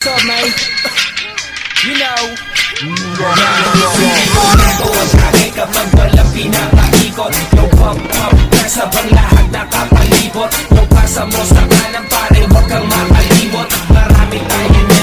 What's up, man? You know. Lagi kapag walang pinakaikot. Yung pop-pop, kasabang lahat nakapalibot. Yung pasa mo sa kanan pare, huwag kang makalimot. Marami tayo